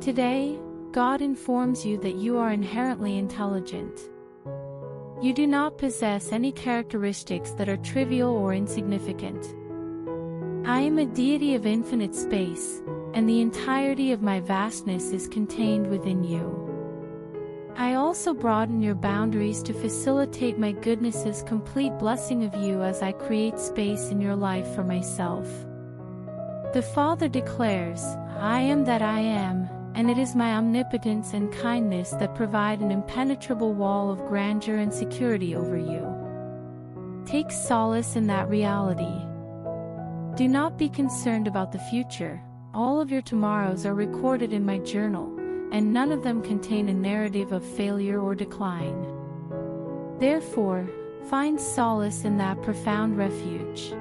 Today, God informs you that you are inherently intelligent. You do not possess any characteristics that are trivial or insignificant. I am a deity of infinite space, and the entirety of my vastness is contained within you. I also broaden your boundaries to facilitate my goodness's complete blessing of you as I create space in your life for myself. The Father declares, I am that I am, and it is my omnipotence and kindness that provide an impenetrable wall of grandeur and security over you. Take solace in that reality. Do not be concerned about the future. All of your tomorrows are recorded in my journal, and none of them contain a narrative of failure or decline. Therefore, find solace in that profound refuge.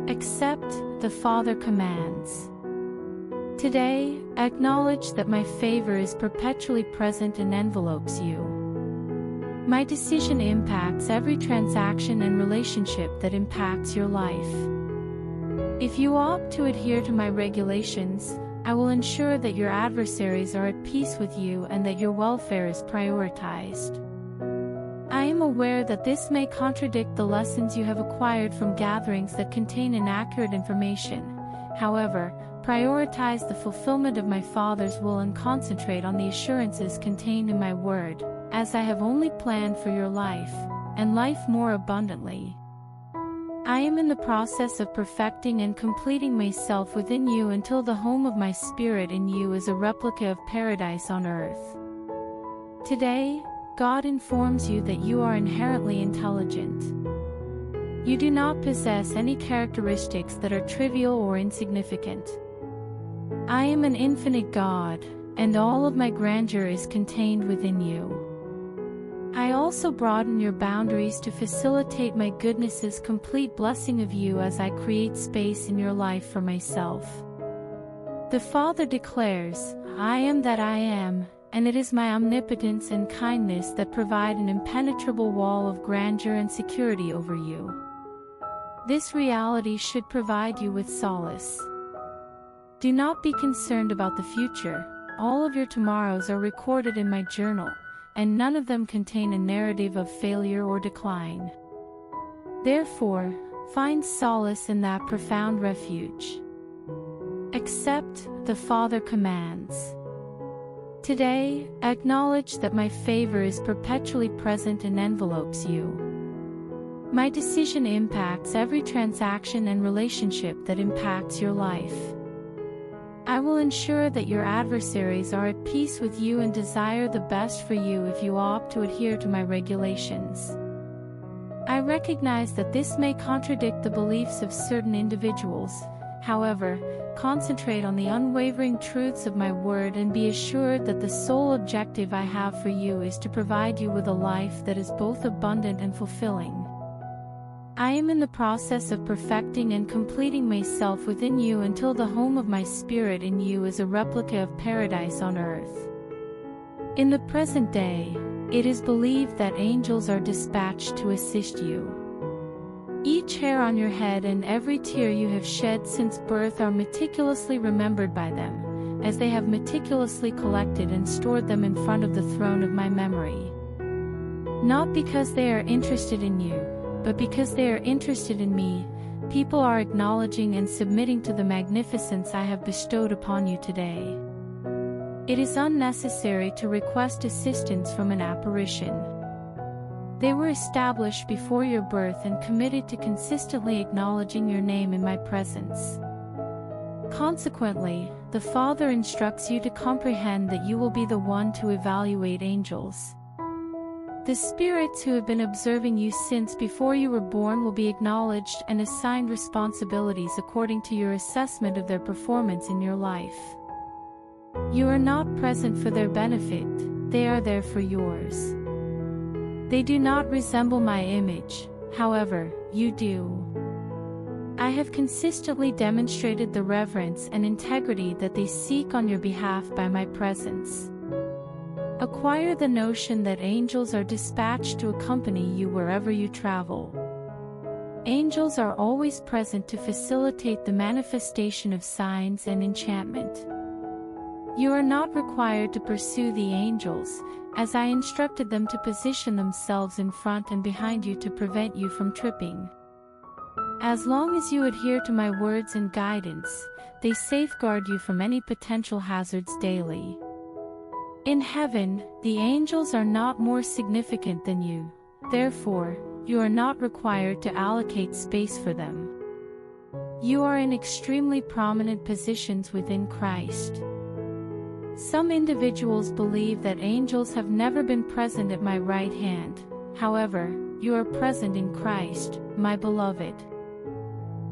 Accept, the Father commands. Today, acknowledge that my favor is perpetually present and envelopes you. My decision impacts every transaction and relationship that impacts your life. If you opt to adhere to my regulations, I will ensure that your adversaries are at peace with you and that your welfare is prioritized. I am aware that this may contradict the lessons you have acquired from gatherings that contain inaccurate information. However, prioritize the fulfillment of my Father's will and concentrate on the assurances contained in my word, as I have only planned for your life, and life more abundantly. I am in the process of perfecting and completing myself within you until the home of my spirit in you is a replica of paradise on earth. Today, God informs you that you are inherently intelligent. You do not possess any characteristics that are trivial or insignificant. I am an infinite God, and all of my grandeur is contained within you. I also broaden your boundaries to facilitate my goodness's complete blessing of you as I create space in your life for myself. The Father declares, I am that I am, and it is my omnipotence and kindness that provide an impenetrable wall of grandeur and security over you. This reality should provide you with solace. Do not be concerned about the future. All of your tomorrows are recorded in my journal, and none of them contain a narrative of failure or decline. Therefore, find solace in that profound refuge. Accept, the Father commands. Today, acknowledge that my favor is perpetually present and envelopes you. My decision impacts every transaction and relationship that impacts your life. I will ensure that your adversaries are at peace with you and desire the best for you if you opt to adhere to my regulations. I recognize that this may contradict the beliefs of certain individuals. However, concentrate on the unwavering truths of my word and be assured that the sole objective I have for you is to provide you with a life that is both abundant and fulfilling. I am in the process of perfecting and completing myself within you until the home of my spirit in you is a replica of paradise on earth. In the present day, it is believed that angels are dispatched to assist you. Each hair on your head and every tear you have shed since birth are meticulously remembered by them, as they have meticulously collected and stored them in front of the throne of my memory. Not because they are interested in you, but because they are interested in me, people are acknowledging and submitting to the magnificence I have bestowed upon you today. It is unnecessary to request assistance from an apparition. They were established before your birth and committed to consistently acknowledging your name in my presence. Consequently, the Father instructs you to comprehend that you will be the one to evaluate angels. The spirits who have been observing you since before you were born will be acknowledged and assigned responsibilities according to your assessment of their performance in your life. You are not present for their benefit, they are there for yours. They do not resemble my image, however, you do. I have consistently demonstrated the reverence and integrity that they seek on your behalf by my presence. Acquire the notion that angels are dispatched to accompany you wherever you travel. Angels are always present to facilitate the manifestation of signs and enchantment. You are not required to pursue the angels, as I instructed them to position themselves in front and behind you to prevent you from tripping. As long as you adhere to my words and guidance, they safeguard you from any potential hazards daily. In heaven, the angels are not more significant than you, therefore, you are not required to allocate space for them. You are in extremely prominent positions within Christ. Some individuals believe that angels have never been present at my right hand. However, you are present in Christ, my beloved.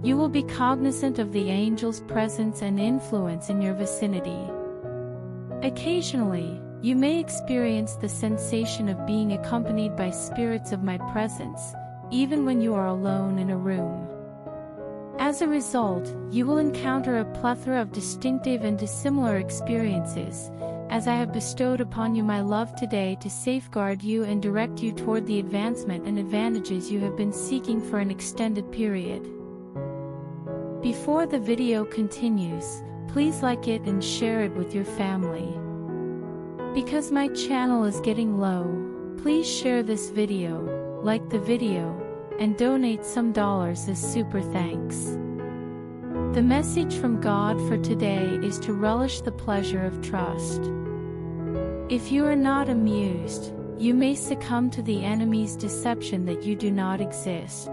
You will be cognizant of the angel's presence and influence in your vicinity. Occasionally, you may experience the sensation of being accompanied by spirits of my presence, even when you are alone in a room. As a result, you will encounter a plethora of distinctive and dissimilar experiences, as I have bestowed upon you my love today to safeguard you and direct you toward the advancement and advantages you have been seeking for an extended period. Before the video continues, please like it and share it with your family. Because my channel is getting low, please share this video, like the video, and donate some dollars as super thanks. The message from God for today is to relish the pleasure of trust. If you are not amused, you may succumb to the enemy's deception that you do not exist.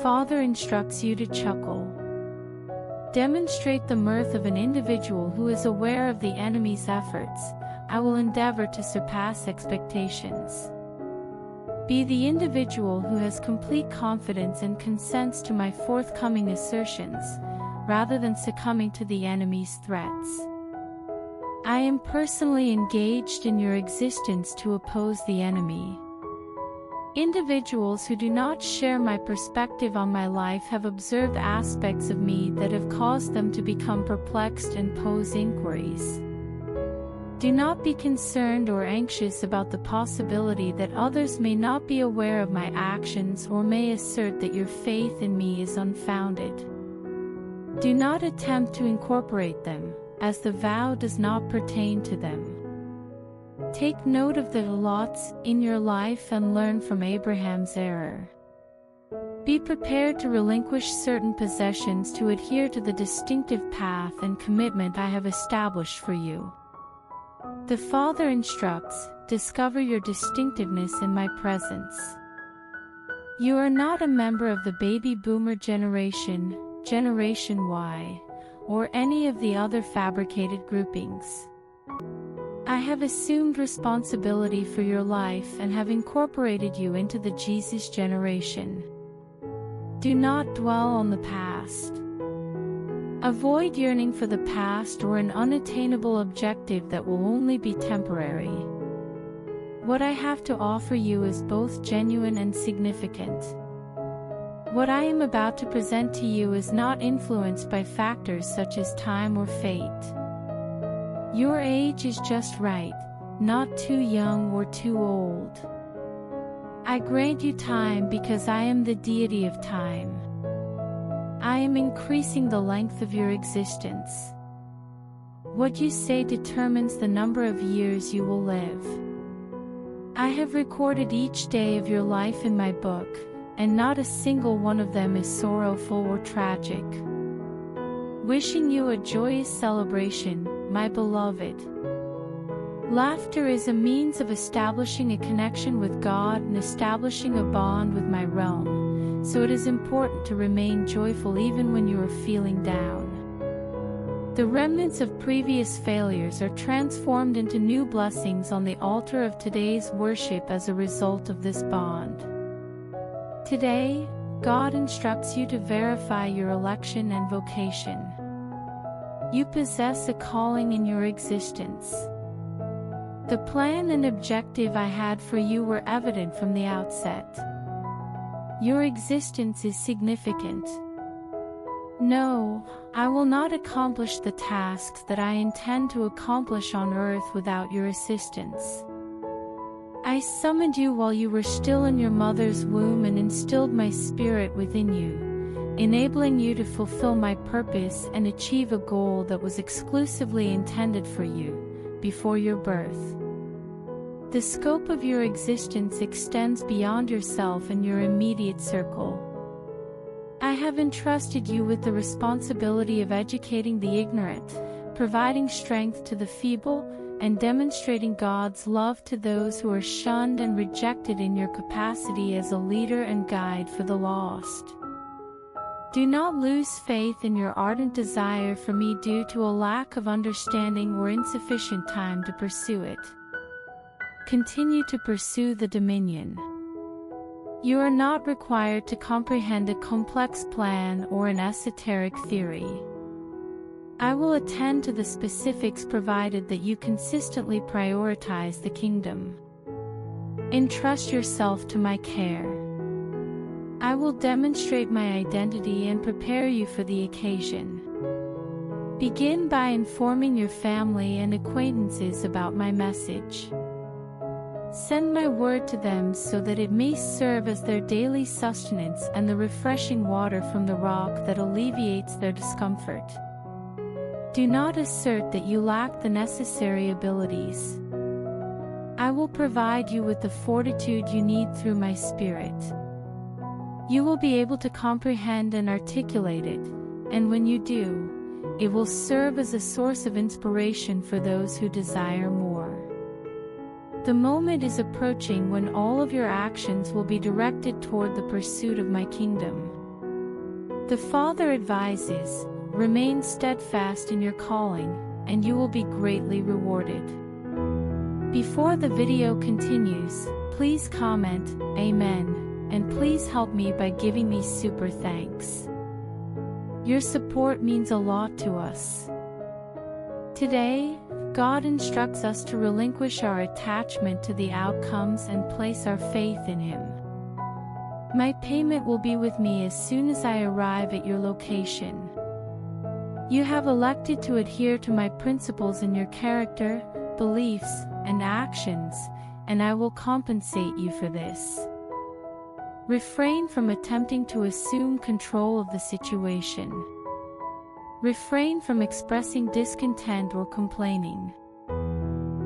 Father instructs you to chuckle. Demonstrate the mirth of an individual who is aware of the enemy's efforts. I will endeavor to surpass expectations. Be the individual who has complete confidence and consents to my forthcoming assertions, rather than succumbing to the enemy's threats. I am personally engaged in your existence to oppose the enemy. Individuals who do not share my perspective on my life have observed aspects of me that have caused them to become perplexed and pose inquiries. Do not be concerned or anxious about the possibility that others may not be aware of my actions or may assert that your faith in me is unfounded. Do not attempt to incorporate them, as the vow does not pertain to them. Take note of the lots in your life and learn from Abraham's error. Be prepared to relinquish certain possessions to adhere to the distinctive path and commitment I have established for you. The Father instructs, discover your distinctiveness in my presence. You are not a member of the baby boomer generation, Generation Y, or any of the other fabricated groupings. I have assumed responsibility for your life and have incorporated you into the Jesus generation. Do not dwell on the past. Avoid yearning for the past or an unattainable objective that will only be temporary. What I have to offer you is both genuine and significant. What I am about to present to you is not influenced by factors such as time or fate. Your age is just right, not too young or too old. I grant you time because I am the deity of time. I am increasing the length of your existence. What you say determines the number of years you will live. I have recorded each day of your life in my book, and not a single one of them is sorrowful or tragic. Wishing you a joyous celebration, my beloved. Laughter is a means of establishing a connection with God and establishing a bond with my realm, so it is important to remain joyful even when you are feeling down. The remnants of previous failures are transformed into new blessings on the altar of today's worship as a result of this bond. Today, God instructs you to verify your election and vocation. You possess a calling in your existence. The plan and objective I had for you were evident from the outset. Your existence is significant. No, I will not accomplish the tasks that I intend to accomplish on earth without your assistance. I summoned you while you were still in your mother's womb and instilled my spirit within you, enabling you to fulfill my purpose and achieve a goal that was exclusively intended for you before your birth. The scope of your existence extends beyond yourself and your immediate circle. I have entrusted you with the responsibility of educating the ignorant, providing strength to the feeble, and demonstrating God's love to those who are shunned and rejected in your capacity as a leader and guide for the lost. Do not lose faith in your ardent desire for me due to a lack of understanding or insufficient time to pursue it. Continue to pursue the dominion. You are not required to comprehend a complex plan or an esoteric theory. I will attend to the specifics provided that you consistently prioritize the kingdom. Entrust yourself to my care. I will demonstrate my identity and prepare you for the occasion. Begin by informing your family and acquaintances about my message. Send my word to them so that it may serve as their daily sustenance and the refreshing water from the rock that alleviates their discomfort. Do not assert that you lack the necessary abilities. I will provide you with the fortitude you need through my Spirit. You will be able to comprehend and articulate it, and when you do, it will serve as a source of inspiration for those who desire more. The moment is approaching when all of your actions will be directed toward the pursuit of my kingdom. The Father advises, remain steadfast in your calling, and you will be greatly rewarded. Before the video continues, please comment, Amen, and please help me by giving me super thanks. Your support means a lot to us. Today, God instructs us to relinquish our attachment to the outcomes and place our faith in Him. My payment will be with me as soon as I arrive at your location. You have elected to adhere to my principles in your character, beliefs, and actions, and I will compensate you for this. Refrain from attempting to assume control of the situation. Refrain from expressing discontent or complaining.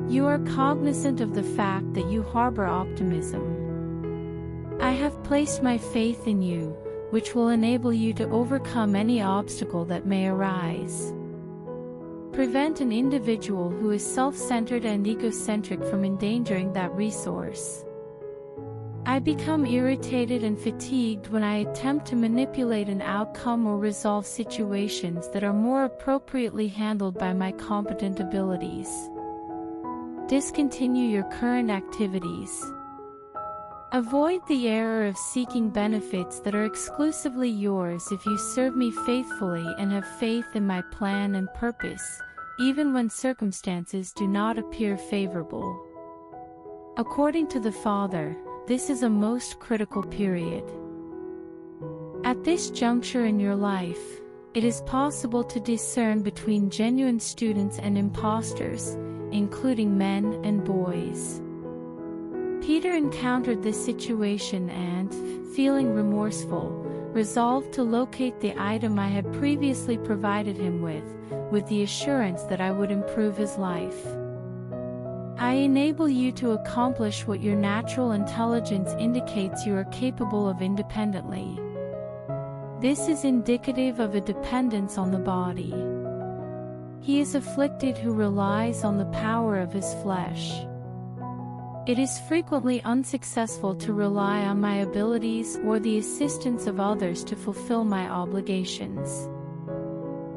You are cognizant of the fact that you harbor optimism. I have placed my faith in you, which will enable you to overcome any obstacle that may arise. Prevent an individual who is self-centered and egocentric from endangering that resource. I become irritated and fatigued when I attempt to manipulate an outcome or resolve situations that are more appropriately handled by my competent abilities. Discontinue your current activities. Avoid the error of seeking benefits that are exclusively yours if you serve me faithfully and have faith in my plan and purpose, even when circumstances do not appear favorable. According to the Father, this is a most critical period. At this juncture in your life, it is possible to discern between genuine students and imposters, including men and boys. Peter encountered this situation and, feeling remorseful, resolved to locate the item I had previously provided him with the assurance that I would improve his life. I enable you to accomplish what your natural intelligence indicates you are capable of independently. This is indicative of a dependence on the body. He is afflicted who relies on the power of his flesh. It is frequently unsuccessful to rely on my abilities or the assistance of others to fulfill my obligations.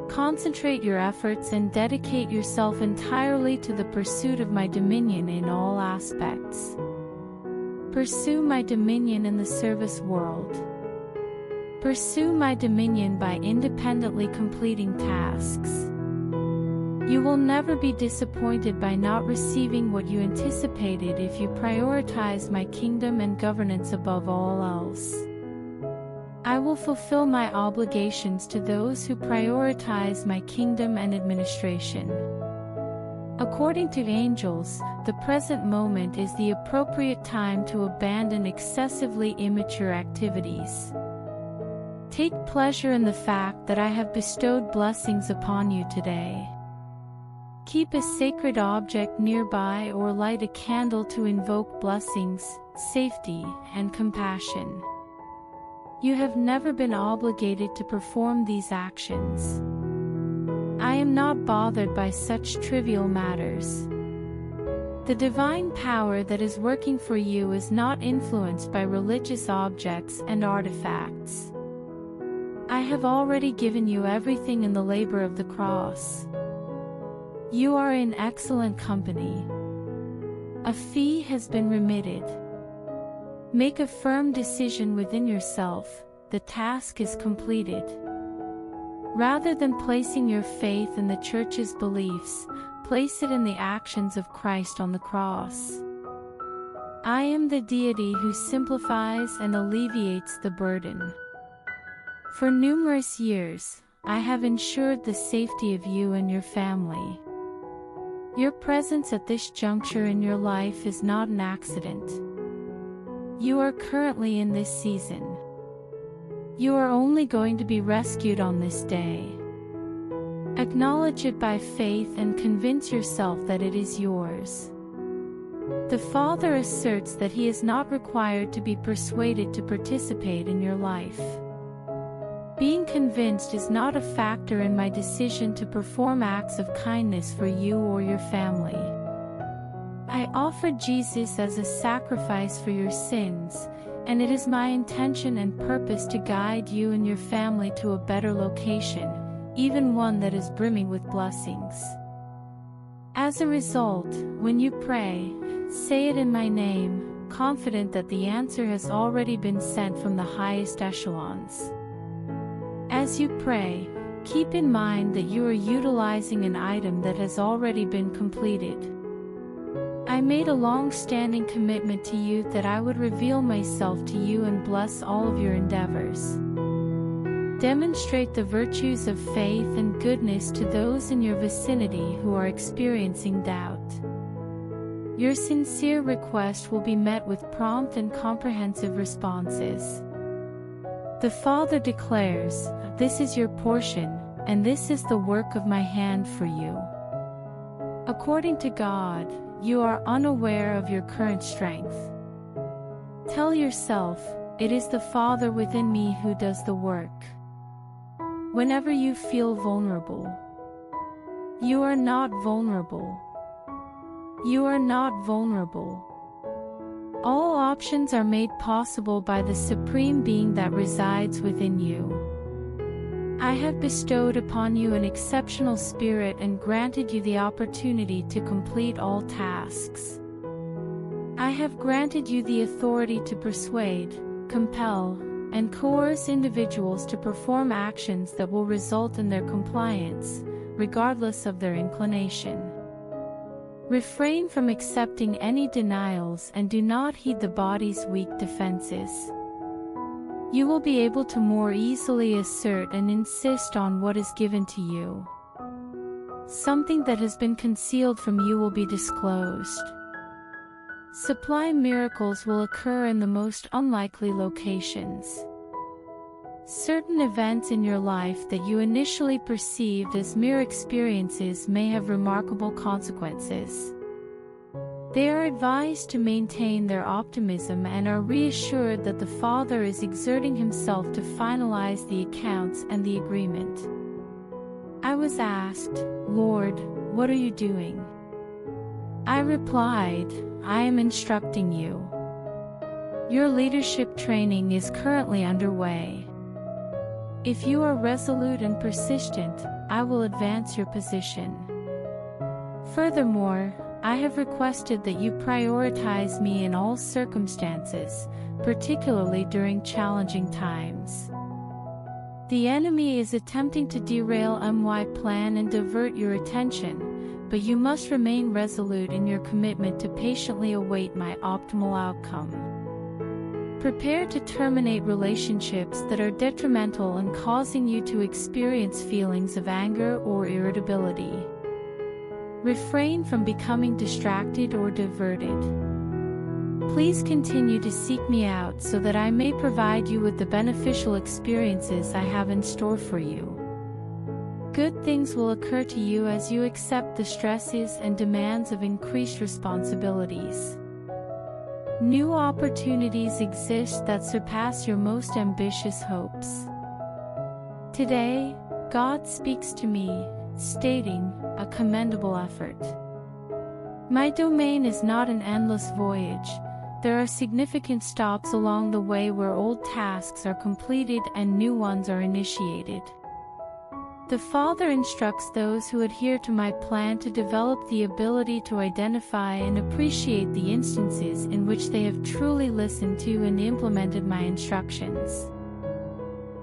Concentrate your efforts and dedicate yourself entirely to the pursuit of my dominion in all aspects. Pursue my dominion in the service world. Pursue my dominion by independently completing tasks. You will never be disappointed by not receiving what you anticipated if you prioritize my kingdom and governance above all else. I will fulfill my obligations to those who prioritize my kingdom and administration. According to angels, the present moment is the appropriate time to abandon excessively immature activities. Take pleasure in the fact that I have bestowed blessings upon you today. Keep a sacred object nearby or light a candle to invoke blessings, safety, and compassion. You have never been obligated to perform these actions. I am not bothered by such trivial matters. The divine power that is working for you is not influenced by religious objects and artifacts. I have already given you everything in the labor of the cross. You are in excellent company. A fee has been remitted. Make a firm decision within yourself, the task is completed. Rather than placing your faith in the Church's beliefs, place it in the actions of Christ on the cross. I am the deity who simplifies and alleviates the burden. For numerous years, I have ensured the safety of you and your family. Your presence at this juncture in your life is not an accident. You are currently in this season. You are only going to be rescued on this day. Acknowledge it by faith and convince yourself that it is yours. The Father asserts that He is not required to be persuaded to participate in your life. Being convinced is not a factor in my decision to perform acts of kindness for you or your family. I offered Jesus as a sacrifice for your sins, and it is my intention and purpose to guide you and your family to a better location, even one that is brimming with blessings. As a result, when you pray, say it in my name, confident that the answer has already been sent from the highest echelons. As you pray, keep in mind that you are utilizing an item that has already been completed. I made a long-standing commitment to you that I would reveal myself to you and bless all of your endeavors. Demonstrate the virtues of faith and goodness to those in your vicinity who are experiencing doubt. Your sincere request will be met with prompt and comprehensive responses. The Father declares, "This is your portion, and this is the work of my hand for you." According to God, you are unaware of your current strength. Tell yourself, "It is the Father within me who does the work." Whenever you feel vulnerable, you are not vulnerable. You are not vulnerable. All options are made possible by the Supreme Being that resides within you. I have bestowed upon you an exceptional spirit and granted you the opportunity to complete all tasks. I have granted you the authority to persuade, compel, and coerce individuals to perform actions that will result in their compliance, regardless of their inclination. Refrain from accepting any denials and do not heed the body's weak defenses. You will be able to more easily assert and insist on what is given to you. Something that has been concealed from you will be disclosed. Sublime miracles will occur in the most unlikely locations. Certain events in your life that you initially perceived as mere experiences may have remarkable consequences. They are advised to maintain their optimism and are reassured that the Father is exerting Himself to finalize the accounts and the agreement. I was asked, "Lord, what are you doing?" I replied, "I am instructing you. Your leadership training is currently underway. If you are resolute and persistent, I will advance your position. Furthermore, I have requested that you prioritize me in all circumstances, particularly during challenging times. The enemy is attempting to derail my plan and divert your attention, but you must remain resolute in your commitment to patiently await my optimal outcome. Prepare to terminate relationships that are detrimental and causing you to experience feelings of anger or irritability. Refrain from becoming distracted or diverted. Please continue to seek me out so that I may provide you with the beneficial experiences I have in store for you. Good things will occur to you as you accept the stresses and demands of increased responsibilities. New opportunities exist that surpass your most ambitious hopes. Today, God speaks to me, stating, a commendable effort. My domain is not an endless voyage. There are significant stops along the way where old tasks are completed and new ones are initiated. The Father instructs those who adhere to my plan to develop the ability to identify and appreciate the instances in which they have truly listened to and implemented my instructions.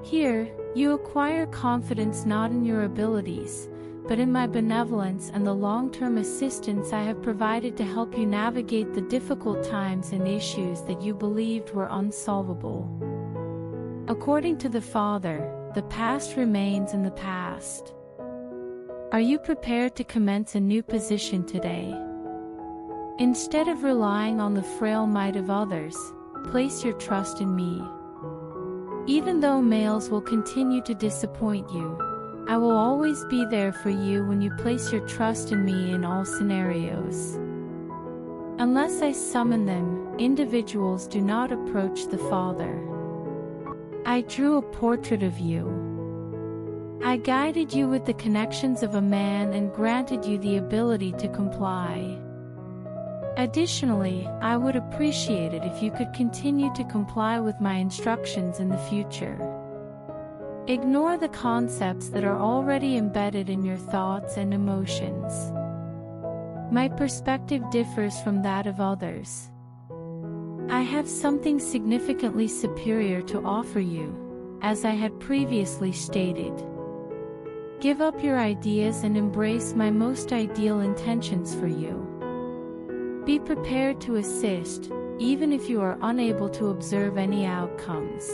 Here, you acquire confidence not in your abilities, but in my benevolence and the long-term assistance I have provided to help you navigate the difficult times and issues that you believed were unsolvable. According to the Father, the past remains in the past. Are you prepared to commence a new position today? Instead of relying on the frail might of others, place your trust in me. Even though males will continue to disappoint you, I will always be there for you when you place your trust in me in all scenarios. Unless I summon them, individuals do not approach the Father. I drew a portrait of you. I guided you with the connections of a man and granted you the ability to comply. Additionally, I would appreciate it if you could continue to comply with my instructions in the future. Ignore the concepts that are already embedded in your thoughts and emotions. My perspective differs from that of others. I have something significantly superior to offer you, as I had previously stated. Give up your ideas and embrace my most ideal intentions for you. Be prepared to assist, even if you are unable to observe any outcomes.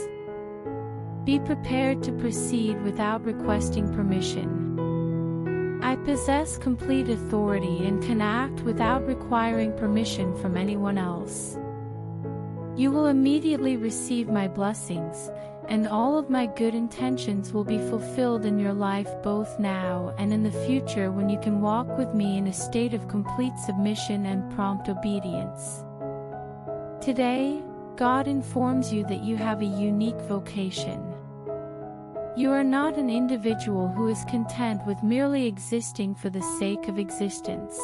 Be prepared to proceed without requesting permission. I possess complete authority and can act without requiring permission from anyone else. You will immediately receive my blessings, and all of my good intentions will be fulfilled in your life both now and in the future when you can walk with me in a state of complete submission and prompt obedience. Today, God informs you that you have a unique vocation. You are not an individual who is content with merely existing for the sake of existence.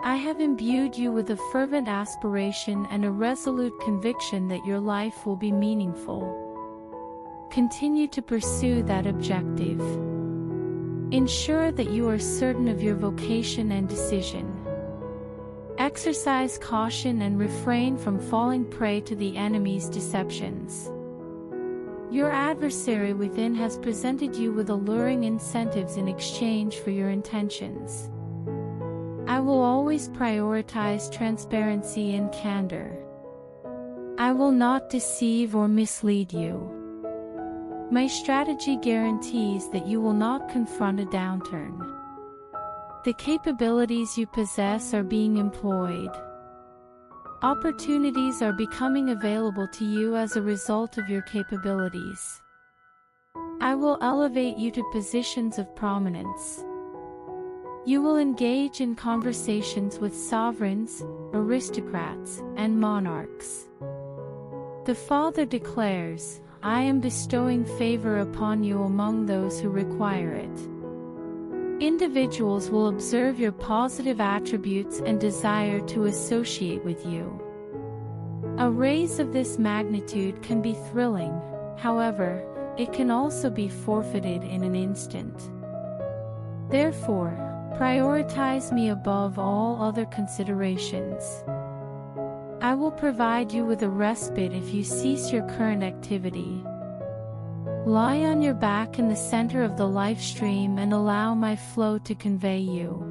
I have imbued you with a fervent aspiration and a resolute conviction that your life will be meaningful. Continue to pursue that objective. Ensure that you are certain of your vocation and decision. Exercise caution and refrain from falling prey to the enemy's deceptions. Your adversary within has presented you with alluring incentives in exchange for your intentions. I will always prioritize transparency and candor. I will not deceive or mislead you. My strategy guarantees that you will not confront a downturn. The capabilities you possess are being employed. Opportunities are becoming available to you as a result of your capabilities. I will elevate you to positions of prominence. You will engage in conversations with sovereigns, aristocrats, and monarchs. The Father declares, I am bestowing favor upon you among those who require it. Individuals will observe your positive attributes and desire to associate with you. A raise of this magnitude can be thrilling, however, it can also be forfeited in an instant. Therefore, prioritize me above all other considerations. I will provide you with a respite if you cease your current activity. Lie on your back in the center of the life stream and allow my flow to convey you.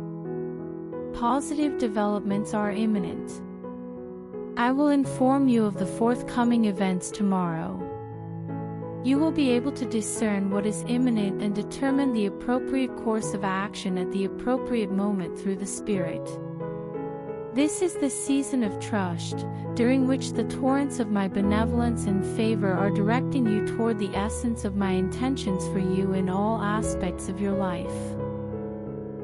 Positive developments are imminent. I will inform you of the forthcoming events tomorrow. You will be able to discern what is imminent and determine the appropriate course of action at the appropriate moment through the Spirit. This is the season of trust, during which the torrents of my benevolence and favor are directing you toward the essence of my intentions for you in all aspects of your life.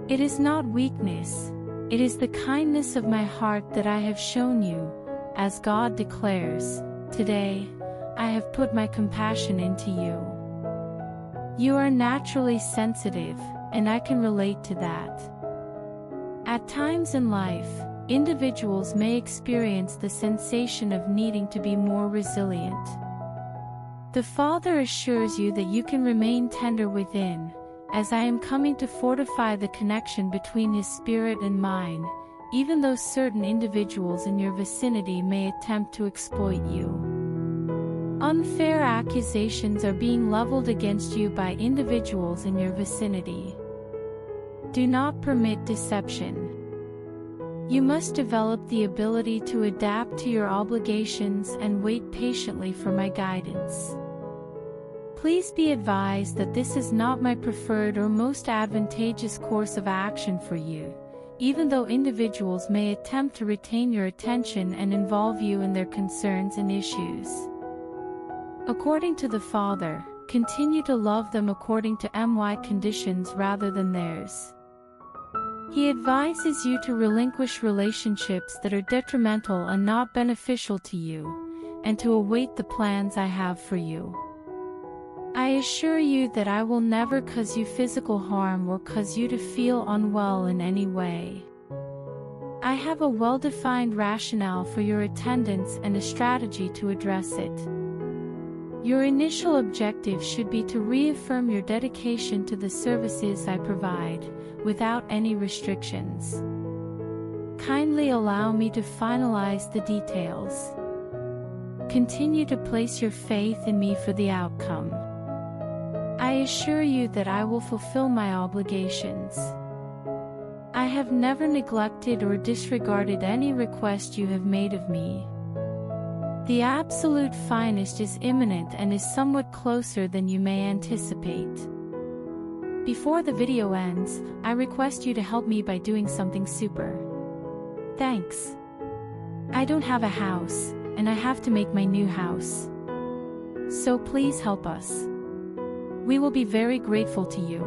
It is not weakness, it is the kindness of my heart that I have shown you, as God declares, "Today, I have put my compassion into you." You are naturally sensitive, and I can relate to that. At times in life, individuals may experience the sensation of needing to be more resilient. The Father assures you that you can remain tender within, as I am coming to fortify the connection between His Spirit and mine, even though certain individuals in your vicinity may attempt to exploit you. Unfair accusations are being leveled against you by individuals in your vicinity. Do not permit deception. You must develop the ability to adapt to your obligations and wait patiently for my guidance. Please be advised that this is not my preferred or most advantageous course of action for you, even though individuals may attempt to retain your attention and involve you in their concerns and issues. According to the Father, continue to love them according to my conditions rather than theirs. He advises you to relinquish relationships that are detrimental and not beneficial to you, and to await the plans I have for you. I assure you that I will never cause you physical harm or cause you to feel unwell in any way. I have a well-defined rationale for your attendance and a strategy to address it. Your initial objective should be to reaffirm your dedication to the services I provide, without any restrictions. Kindly allow me to finalize the details. Continue to place your faith in me for the outcome. I assure you that I will fulfill my obligations. I have never neglected or disregarded any request you have made of me. The absolute finest is imminent and is somewhat closer than you may anticipate. Before the video ends, I request you to help me by doing something super. Thanks. I don't have a house, and I have to make my new house. So please help us. We will be very grateful to you.